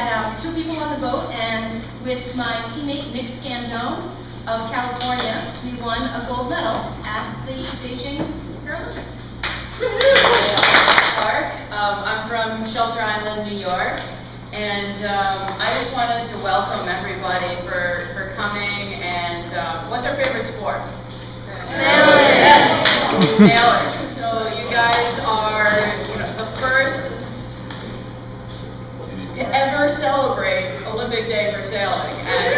had 2 people on the boat, and with my teammate Nick Scandone of California, we won a gold medal at the Beijing Paralympics. Clark. I'm from Shelter Island, New York, and I just wanted to welcome everybody for coming. And what's our favorite sport? Sailing. Yes, sailing. So you guys are the first to ever celebrate Olympic Day for sailing. And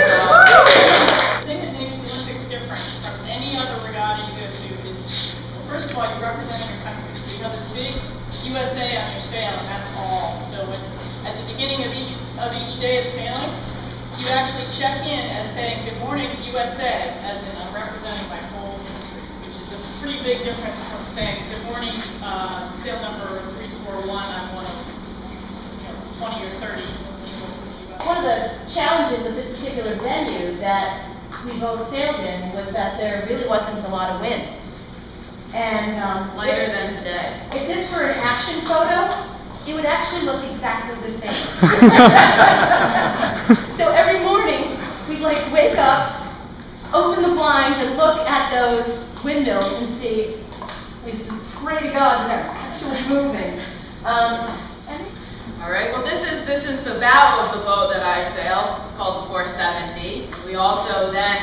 the thing that makes the Olympics different from any other regatta you go to is, well, first of all, you're representing your country. So you have this big USA on your sail, and that's all. So at the beginning of each day of sailing, you actually check in as saying, "Good morning, USA," as in I'm representing my whole country, which is a pretty big difference from saying, "Good morning, sail number 341, I'm one of 20 or 30 people from the US." One of the challenges of this particular venue that we both sailed in was that there really wasn't a lot of wind. And lighter than today. If this were an action photo, it would actually look exactly the same. So every morning, we'd wake up, open the blinds, and look at those windows and see, we just pray to God they're actually moving. All right. Well, this is the bow of the boat that I sail. It's called the 470. We also then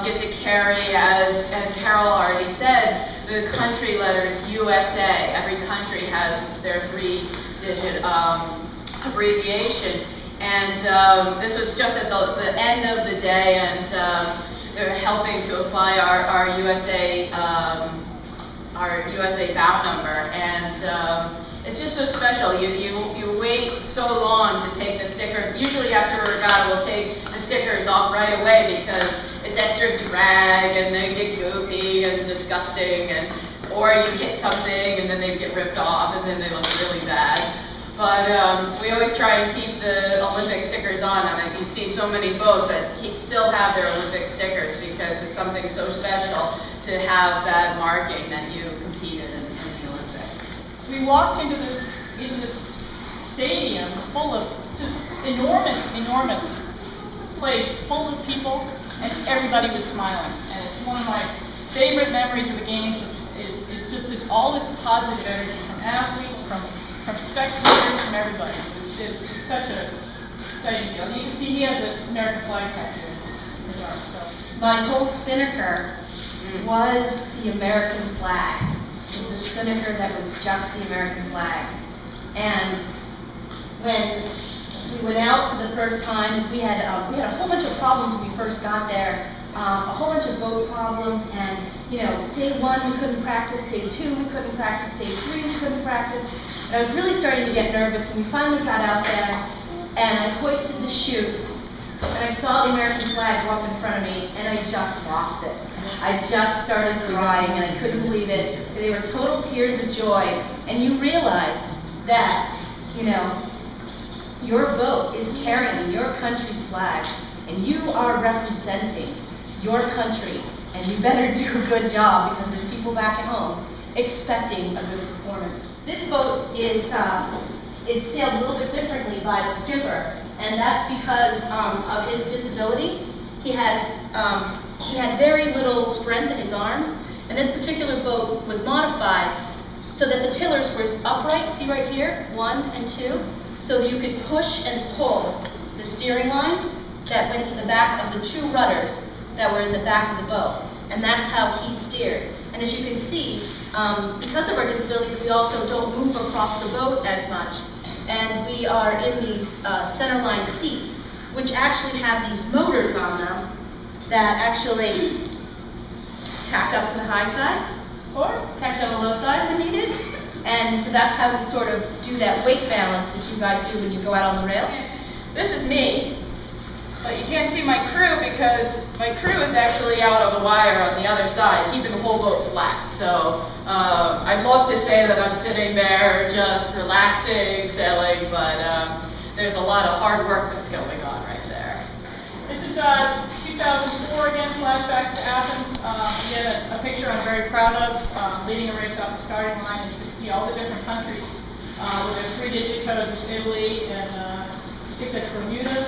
get to carry, as Carol already said, the country letters USA. Every country has their 3-digit abbreviation. And this was just at the end of the day, and they're helping to apply our USA bow number. And it's just so special. You wait so long to take the stickers. Usually after a regatta, we'll take the stickers off right away because it's extra drag and they get goopy and disgusting, or you hit something and then they get ripped off and then they look really bad. But we always try and keep the Olympic stickers on, and you see so many boats that still have their Olympic stickers because it's something so special to have that marking that you competed in the Olympics. We walked into this stadium full of just enormous place, full of people, and everybody was smiling. And it's one of my favorite memories of the games is just all this positive energy from athletes, from spectators, from everybody. It's such a exciting deal. And you can see he has an American flag tattoo in his arm. So. My whole spinnaker was the American flag. It was a spinnaker that was just the American flag. And when we went out for the first time, we had a whole bunch of problems when we first got there. A whole bunch of boat problems, and day 1 we couldn't practice, day 2 we couldn't practice, day 3 we couldn't practice. And I was really starting to get nervous, and we finally got out there, and I hoisted the chute, and I saw the American flag go up in front of me, and I just lost it. I just started crying, and I couldn't believe it. They were total tears of joy, and you realize that, your boat is carrying your country's flag, and you are representing your country, and you better do a good job because there's people back at home expecting a good performance. This boat is sailed a little bit differently by the skipper, and that's because of his disability. He had very little strength in his arms, and this particular boat was modified so that the tillers were upright, see right here, 1 and 2, so that you could push and pull the steering lines that went to the back of the 2 rudders that were in the back of the boat. And that's how he steered. And as you can see, because of our disabilities, we also don't move across the boat as much. And we are in these centerline seats, which actually have these motors on them that actually tack up to the high side or tack down the low side when needed. And so that's how we sort of do that weight balance that you guys do when you go out on the rail. This is me, but you can't see my crew because my crew is actually out on the wire on the other side, keeping the whole boat flat. So I'd love to say that I'm sitting there just relaxing, sailing, but there's a lot of hard work that's going on right there. This is 2004 again, flashbacks to Athens. Again, a picture I'm very proud of, leading a race off the starting line, and you can see all the different countries with their 3-digit codes. Italy and picked at Bermuda,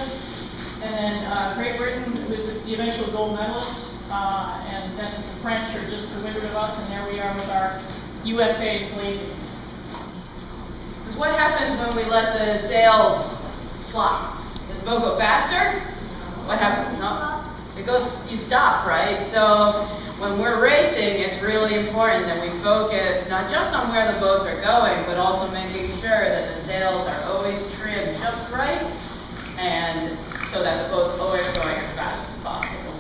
and then Great Britain, who is the eventual gold medalist, and then the French are just the wizard of us, and there we are with our USA's blazing. Because what happens when we let the sails fly? Does the boat go faster? What happens? No. It goes, you stop, right? So when we're racing, it's really important that we focus not just on where the boats are going, but also making sure that the sails are always trimmed just right, and so that the boat's always going as fast as possible.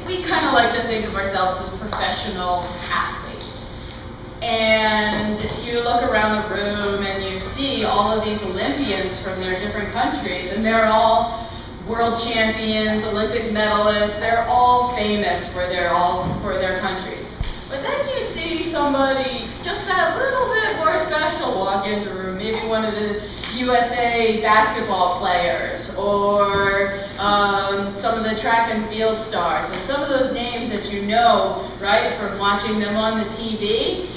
We kind of like to think of ourselves as professional athletes. And you look around the room and you see all of these Olympians from their different countries, and they're all world champions, Olympic medalists. They're all famous for their countries. But then you see somebody just that little bit more special walk into the room, maybe one of the USA basketball players, or some of the track and field stars, and some of those names that you know, right, from watching them on the TV.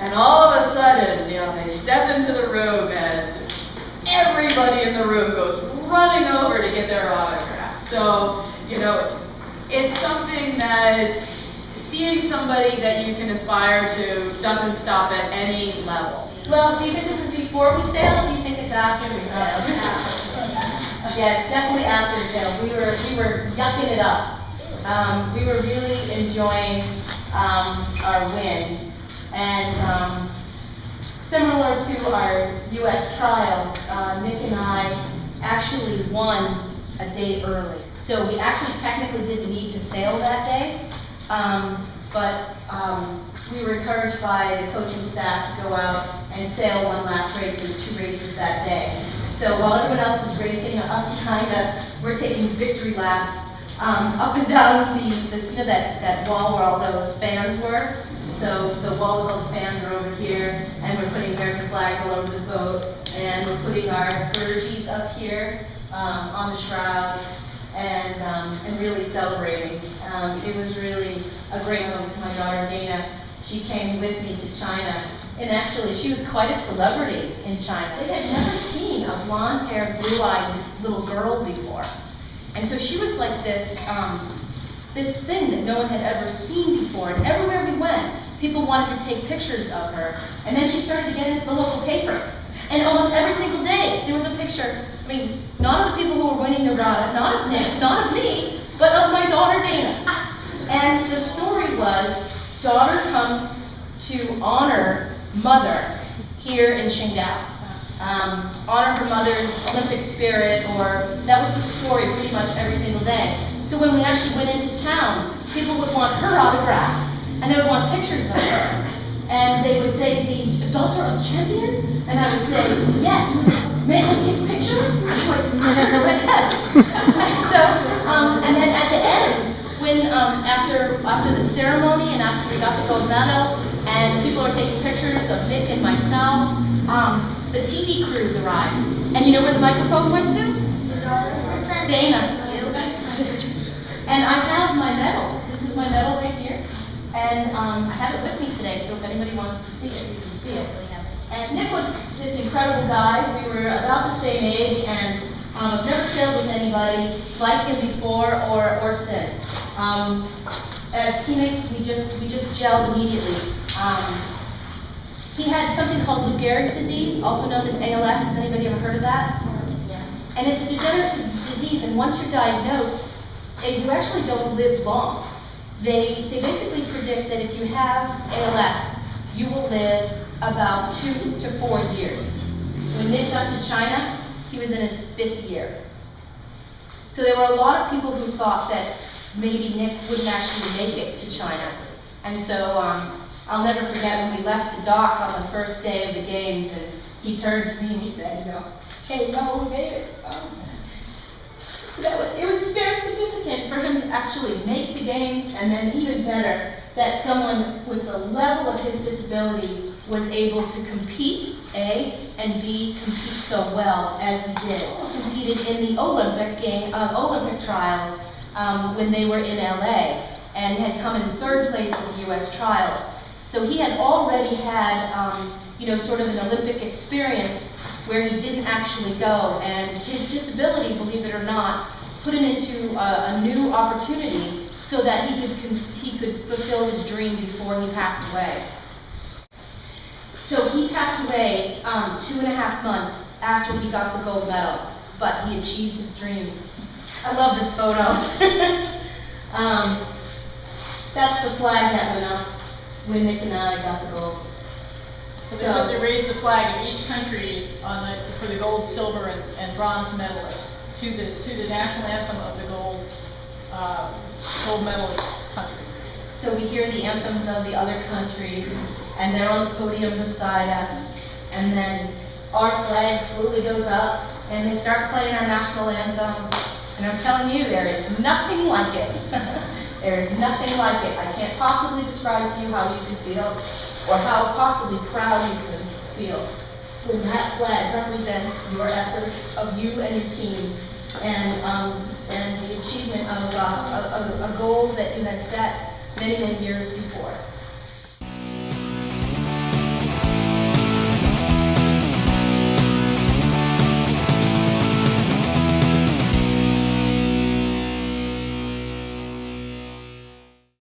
And all of a sudden, they step into the room and everybody in the room goes running over to get their autograph. So, it's something that seeing somebody that you can aspire to doesn't stop at any level. Well, do you think this is before we sailed, or do you think it's after we sailed? Yeah, it's definitely after we sailed. We were yucking it up. We were really enjoying our win. And similar to our U.S. trials, Nick and I actually won a day early. So we actually technically didn't need to sail that day, but we were encouraged by the coaching staff to go out and sail one last race. There's 2 races that day. So while everyone else is racing up behind us, we're taking victory laps up and down that wall where all those fans were. So the wall with all the fans are over here, and we're putting American flags all over the boat, and we're putting our burgies up here on the shrouds, and really celebrating. It was really a great moment. My daughter Dana, she came with me to China, and actually she was quite a celebrity in China. They had never seen a blonde-haired, blue-eyed little girl before, and so she was like this thing that no one had ever seen before. And everywhere we went, people wanted to take pictures of her. And then she started to get into the local paper. And almost every single day, there was a picture. I mean, not of the people who were winning the regatta, not of Nick, not of me, but of my daughter Dana. And the story was, daughter comes to honor mother here in Qingdao. Honor her mother's Olympic spirit, or that was the story pretty much every single day. So when we actually went into town, people would want her autograph, and they would want pictures of her. And they would say to me, daughter of champion? And I would say, yes. May I take a picture? And then at the end, when after the ceremony and after we got the gold medal, and people are taking pictures of Nick and myself, the TV crews arrived. And you know where the microphone went to? Dana. And I have my medal. This is my medal right here. And I have it with me today, so if anybody wants to see it, you can see it. And Nick was this incredible guy. We were about the same age, and I've never sailed with anybody like him before or since. As teammates, we just gelled immediately. He had something called Lou Gehrig's disease, also known as ALS. Has anybody ever heard of that? Yeah. And it's a degenerative disease, and once you're diagnosed, you actually don't live long. They basically predict that if you have ALS, you will live about 2 to 4 years. When Nick got to China, he was in his 5th year. So there were a lot of people who thought that maybe Nick wouldn't actually make it to China. And so I'll never forget when we left the dock on the first day of the games, and he turned to me and he said, hey, no, we made it. So it was very significant for him to actually make the games, and then even better, that someone with the level of his disability was able to compete, A, and B, compete so well as he did. He competed in the Olympic trials when they were in LA, and had come in 3rd place in the US trials. So he had already had, sort of an Olympic experience where he didn't actually go. And his disability, believe it or not, put him into a new opportunity so that he could fulfill his dream before he passed away. So he passed away 2.5 months after he got the gold medal, but he achieved his dream. I love this photo. That's the flag that went up when Nick and I got the gold. So they raised the flag of each country for the gold, silver, and bronze medalists to the national anthem of the gold medalist country. So we hear the anthems of the other countries, and they're on the podium beside us, and then our flag slowly goes up, and they start playing our national anthem, and I'm telling you, there is nothing like it. There is nothing like it. I can't possibly describe to you how you could feel, or how possibly proud you could feel when that flag represents your efforts of you and your team, and the achievement of a goal that you had set many, many years before.